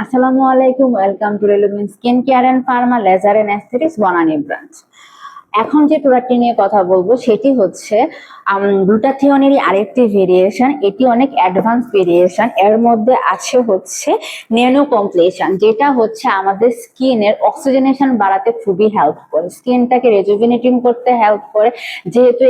আসসালামু আলাইকুম, welcome to Relumin skin care and pharma laser and aesthetics Banani branch. এখন যে প্রোডাক্টটি নিয়ে কথা বলবো সেটি হচ্ছে গ্লুটাথিওনেরই আরেকটি ভেরিয়েশন। এটি অনেক অ্যাডভান্স ভেরিয়েশন। এর মধ্যে আছে হচ্ছে ন্যানো কমপ্লেশন, যেটা হচ্ছে আমাদের স্কিনের অক্সিজেনেশন বাড়াতে খুবই হেল্প করে, স্কিনটাকে রেজুভিনেটিং করতে হেল্প করে। যেহেতু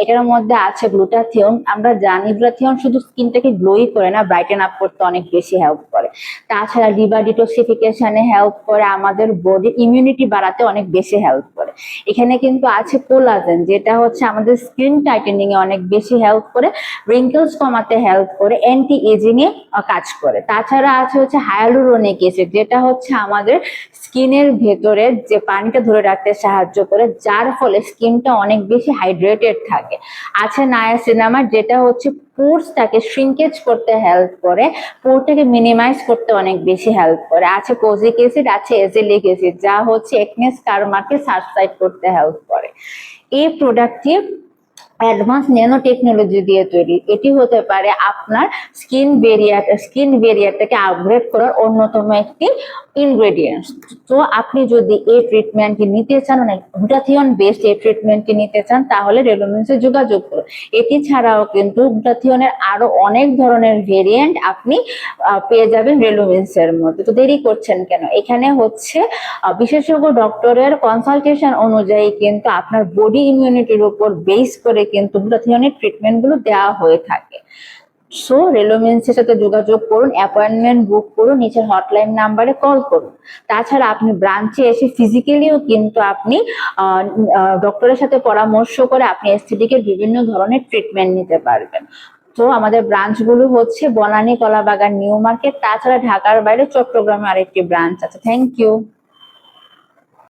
এটার মধ্যে আছে গ্লুটাথিওন, আমরা জানি গ্লুটাথিওন শুধু স্কিনটাকে গ্লোই করে না, ব্রাইটেন আপ করতে অনেক বেশি হেল্প করে। তাছাড়া লিভার ডিটক্সিফিকেশনে হেল্প করে, আমাদের বডি ইমিউনিটি বাড়াতে অনেক বেশি হেল্প করে। এখানে কিন্তু আছে কোলাজেন, যেটা হচ্ছে আমাদের স্কিন টাইটেনিং এ অনেক বেশি হেল্প করে, রিঙ্কেলস কমাতে হেল্প করে, অ্যান্টি এজিং এ কাজ করে। তাছাড়া আছে হচ্ছে হায়ালুরোনিক অ্যাসিড, যেটা হচ্ছে আমাদের স্কিনের ভেতরে যে পানিটা ধরে রাখতে সাহায্য করে, যার ফলে স্কিনটা অনেক বেশি হাইড্রেটেড থাকে। আছে নায়াসিনামাইড, যেটা হচ্ছে পোরসটাকে শ্রিঙ্কেজ করতে হেল্প করে, পোরটাকে মিনিমাইজ করতে অনেক বেশি হেল্প করে। আছে কোজিক অ্যাসিড, আছে এজিলিক অ্যাসিড, যা হচ্ছে একনে স্কারমাকে সাবসাইড করতে হেল্প করে। এই প্রোডাক্টটি অ্যাডভান্স ন্যানো টেকনোলজি দিয়ে তৈরি। এটি হতে পারে আপনার স্কিন ব্যারিয়ারটাকে আপগ্রেড করার অন্যতম একটি ইনগ্রেডিয়েন্টস। তো আপনি যদি এই ট্রিটমেন্টটি নিতে চান, মানে গ্লুটাথিওন বেসড এই ট্রিটমেন্টটি নিতে চান, তাহলে রেলুমিনসে যোগাযোগ করুন। এটি ছাড়াও কিন্তু গ্লুটাথিওনের আরো অনেক ধরনের ভেরিয়েন্ট আপনি পেয়ে যাবেন রেলুমিনসের মধ্যে। তো দেরি করছেন কেন? এখানে হচ্ছে বিশেষজ্ঞ ডক্টরের কনসালটেশন অনুযায়ী কিন্তু আপনার বডি ইমিউনিটির উপর বেস করে কিন্তু গ্লুটাথিওনের ট্রিটমেন্ট গুলো দেওয়া হয়ে থাকে। সো রেলুমিনসের সাথে যোগাযোগ করুন, অ্যাপয়েন্টমেন্ট বুক করুন, নিচের হটলাইন নাম্বারে কল করুন। তাছাড়া আপনি ব্রাঞ্চে এসে ফিজিক্যালিও কিন্তু আপনি ডক্টরের সাথে পরামর্শ করে আপনি এস্থেটিকের বিভিন্ন ধরনের ট্রিটমেন্ট নিতে পারবেন। তো আমাদের ব্রাঞ্চগুলো হচ্ছে বনানী, কলাবাগান, নিউ মার্কেট, তাছাড়া ঢাকার বাইরে চট্টগ্রামে আরেকটি ব্রাঞ্চ আছে। Thank you.